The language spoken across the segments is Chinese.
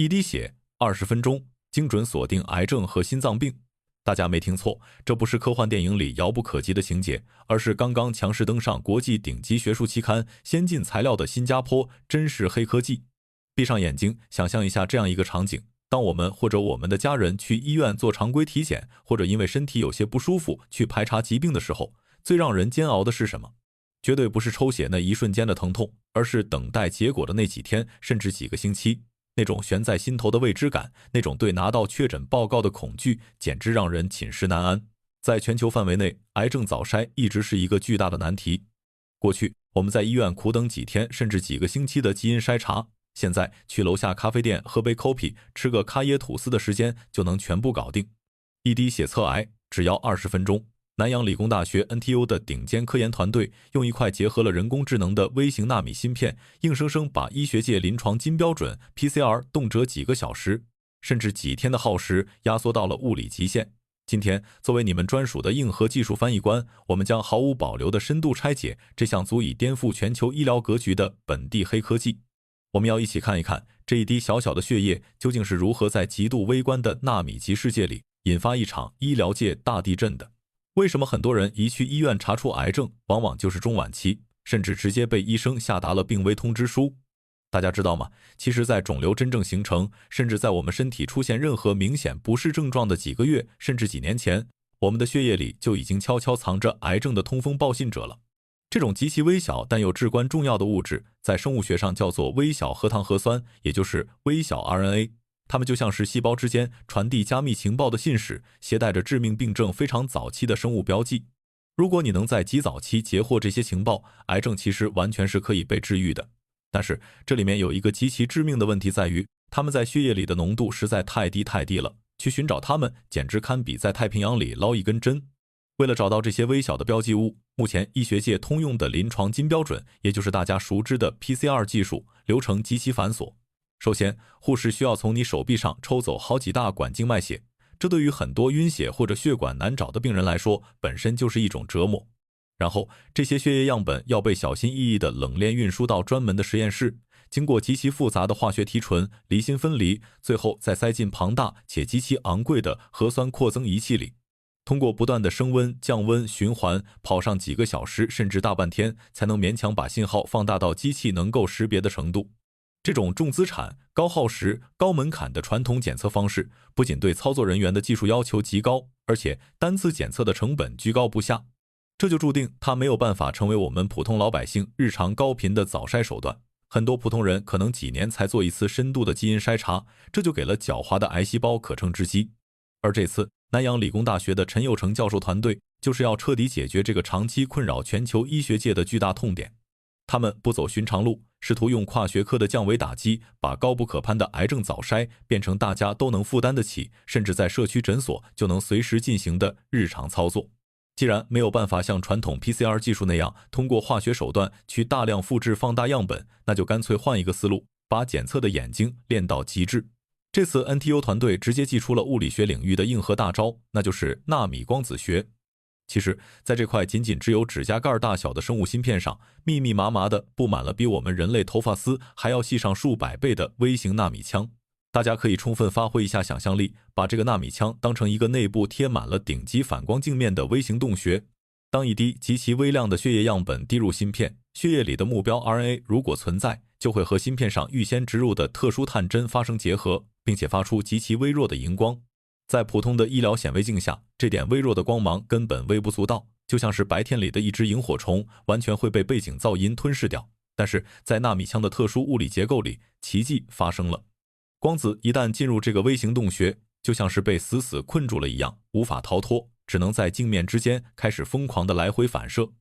一滴血20分钟，精准锁定癌症和心脏病。大家没听错，这不是科幻电影里遥不可及的情节，而是刚刚强势登上国际顶级学术期刊《先进材料》的新加坡真实黑科技。闭上眼睛，想象一下这样一个场景：当我们或者我们的家人去医院做常规体检，或者因为身体有些不舒服去排查疾病的时候，最让人煎熬的是什么？绝对不是抽血那一瞬间的疼痛，而是等待结果的那几天，甚至几个星期。那种悬在心头的未知感，那种对拿到确诊报告的恐惧，简直让人寝食难安。在全球范围内，癌症早筛一直是一个巨大的难题。过去，我们在医院苦等几天甚至几个星期的基因筛查，现在去楼下咖啡店喝杯 coffee， 吃个咖椰吐司的时间就能全部搞定。一滴血测癌只要20分钟。南洋理工大学 NTU 的顶尖科研团队用一块结合了人工智能的微型纳米芯片，硬生生把医学界临床金标准 PCR 动辄几个小时甚至几天的耗时压缩到了物理极限。今天作为你们专属的硬核技术翻译官，我们将毫无保留地深度拆解这项足以颠覆全球医疗格局的本地黑科技。我们要一起看一看这一滴小小的血液究竟是如何在极度微观的纳米级世界里引发一场医疗界大地震的。为什么很多人一去医院查出癌症，往往就是中晚期，甚至直接被医生下达了病危通知书？大家知道吗？其实在肿瘤真正形成，甚至在我们身体出现任何明显不适症状的几个月，甚至几年前，我们的血液里就已经悄悄藏着癌症的通风报信者了。这种极其微小但又至关重要的物质，在生物学上叫做微小核糖核酸，也就是微小 RNA。它们就像是细胞之间传递加密情报的信使，携带着致命病症非常早期的生物标记。如果你能在极早期截获这些情报，癌症其实完全是可以被治愈的。但是这里面有一个极其致命的问题在于，它们在血液里的浓度实在太低太低了，去寻找它们简直堪比在太平洋里捞一根针。为了找到这些微小的标记物，目前医学界通用的临床金标准，也就是大家熟知的 PCR 技术，流程极其繁琐。首先，护士需要从你手臂上抽走好几大管静脉血，这对于很多晕血或者血管难找的病人来说，本身就是一种折磨。然后，这些血液样本要被小心翼翼地冷链运输到专门的实验室，经过极其复杂的化学提纯、离心分离，最后再塞进庞大且极其昂贵的核酸扩增仪器里。通过不断的升温、降温循环，跑上几个小时甚至大半天，才能勉强把信号放大到机器能够识别的程度。这种重资产、高耗时、高门槛的传统检测方式，不仅对操作人员的技术要求极高，而且单次检测的成本居高不下，这就注定它没有办法成为我们普通老百姓日常高频的早筛手段。很多普通人可能几年才做一次深度的基因筛查，这就给了狡猾的癌细胞可乘之机。而这次南洋理工大学的陈佑成教授团队，就是要彻底解决这个长期困扰全球医学界的巨大痛点。他们不走寻常路，试图用跨学科的降维打击，把高不可攀的癌症早筛变成大家都能负担得起，甚至在社区诊所就能随时进行的日常操作。既然没有办法像传统 PCR 技术那样通过化学手段去大量复制放大样本，那就干脆换一个思路，把检测的眼睛练到极致。这次 NTU 团队直接祭出了物理学领域的硬核大招，那就是纳米光子学。其实，在这块仅仅只有指甲盖大小的生物芯片上，密密麻麻地布满了比我们人类头发丝还要细上数百倍的微型纳米枪。大家可以充分发挥一下想象力，把这个纳米枪当成一个内部贴满了顶级反光镜面的微型洞穴。当一滴极其微量的血液样本滴入芯片，血液里的目标 RNA 如果存在，就会和芯片上预先植入的特殊探针发生结合，并且发出极其微弱的荧光。在普通的医疗显微镜下，这点微弱的光芒根本微不足道，就像是白天里的一只萤火虫，完全会被背景噪音吞噬掉。但是在纳米枪的特殊物理结构里，奇迹发生了。光子一旦进入这个微型洞穴，就像是被死死困住了一样，无法逃脱，只能在镜面之间开始疯狂的来回反射。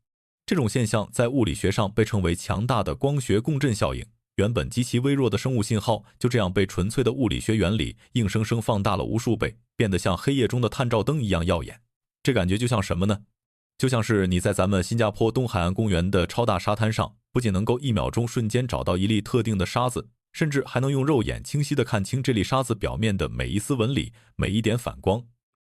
这种现象在物理学上被称为强大的光学共振效应。原本极其微弱的生物信号，就这样被纯粹的物理学原理硬生生放大了无数倍，变得像黑夜中的探照灯一样耀眼。这感觉就像什么呢？就像是你在咱们新加坡东海岸公园的超大沙滩上，不仅能够1秒钟瞬间找到一粒特定的沙子，甚至还能用肉眼清晰地看清这粒沙子表面的每一丝纹理，每一点反光。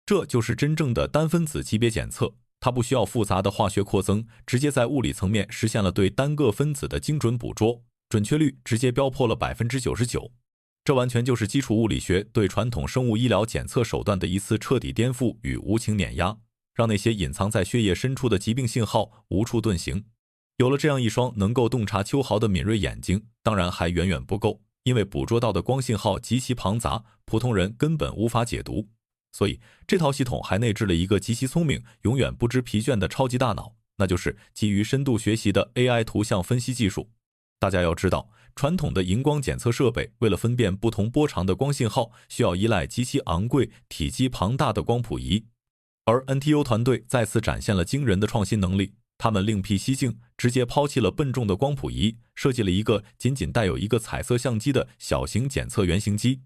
这就是真正的单分子级别检测，它不需要复杂的化学扩增，直接在物理层面实现了对单个分子的精准捕捉，准确率直接飙破了 99%。这完全就是基础物理学对传统生物医疗检测手段的一次彻底颠覆与无情碾压，让那些隐藏在血液深处的疾病信号无处遁形。有了这样一双能够洞察秋毫的敏锐眼睛，当然还远远不够，因为捕捉到的光信号极其庞杂，普通人根本无法解读。所以这套系统还内置了一个极其聪明、永远不知疲倦的超级大脑，那就是基于深度学习的 AI 图像分析技术。大家要知道，传统的荧光检测设备为了分辨不同波长的光信号，需要依赖极其昂贵、体积庞大的光谱仪。而 NTU 团队再次展现了惊人的创新能力，他们另辟蹊径，直接抛弃了笨重的光谱仪，设计了一个仅仅带有一个彩色相机的小型检测原型机。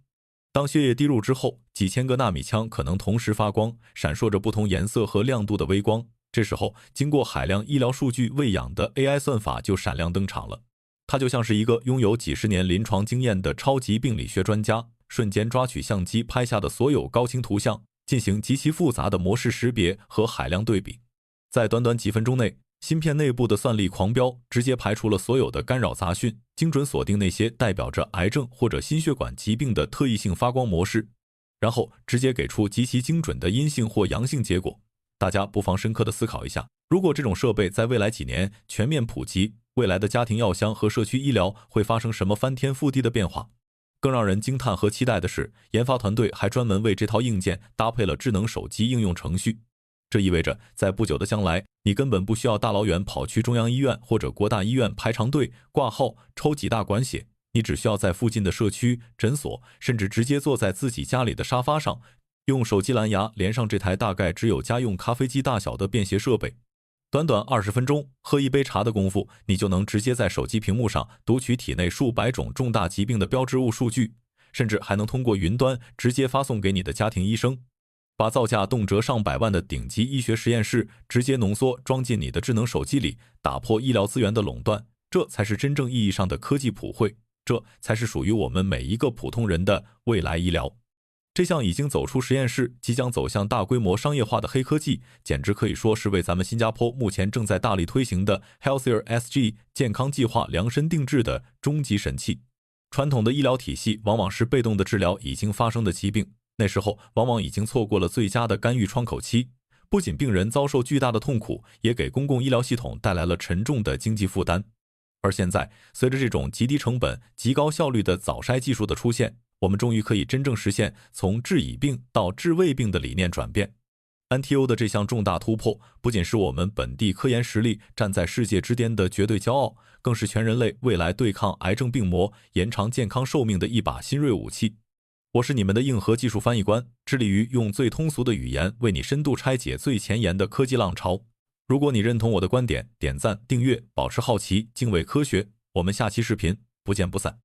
当血液滴入之后，几千个纳米枪可能同时发光，闪烁着不同颜色和亮度的微光。这时候，经过海量医疗数据喂养的 AI 算法就闪亮登场了。它就像是一个拥有几十年临床经验的超级病理学专家，瞬间抓取相机拍下的所有高清图像，进行极其复杂的模式识别和海量对比。在短短几分钟内，芯片内部的算力狂飙，直接排除了所有的干扰杂讯，精准锁定那些代表着癌症或者心血管疾病的特异性发光模式，然后直接给出极其精准的阴性或阳性结果。大家不妨深刻地思考一下，如果这种设备在未来几年全面普及，未来的家庭药箱和社区医疗会发生什么翻天覆地的变化？更让人惊叹和期待的是，研发团队还专门为这套硬件搭配了智能手机应用程序。这意味着在不久的将来，你根本不需要大老远跑去中央医院或者国大医院排长队挂号抽几大管血，你只需要在附近的社区诊所，甚至直接坐在自己家里的沙发上，用手机蓝牙连上这台大概只有家用咖啡机大小的便携设备。短短20分钟，喝一杯茶的功夫，你就能直接在手机屏幕上读取体内数百种重大疾病的标志物数据，甚至还能通过云端直接发送给你的家庭医生，把造价动辄上百万的顶级医学实验室直接浓缩装进你的智能手机里，打破医疗资源的垄断。这才是真正意义上的科技普惠，这才是属于我们每一个普通人的未来医疗。这项已经走出实验室，即将走向大规模商业化的黑科技，简直可以说是为咱们新加坡目前正在大力推行的 Healthier SG 健康计划量身定制的终极神器。传统的医疗体系往往是被动的治疗已经发生的疾病，那时候往往已经错过了最佳的干预窗口期，不仅病人遭受巨大的痛苦，也给公共医疗系统带来了沉重的经济负担。而现在，随着这种极低成本、极高效率的早筛技术的出现，我们终于可以真正实现从治已病到治未病的理念转变。NTU 的这项重大突破，不仅是我们本地科研实力站在世界之巅的绝对骄傲，更是全人类未来对抗癌症病魔、延长健康寿命的一把新锐武器。我是你们的硬核技术翻译官，致力于用最通俗的语言为你深度拆解最前沿的科技浪潮。如果你认同我的观点，点赞、订阅，保持好奇，敬畏科学。我们下期视频不见不散。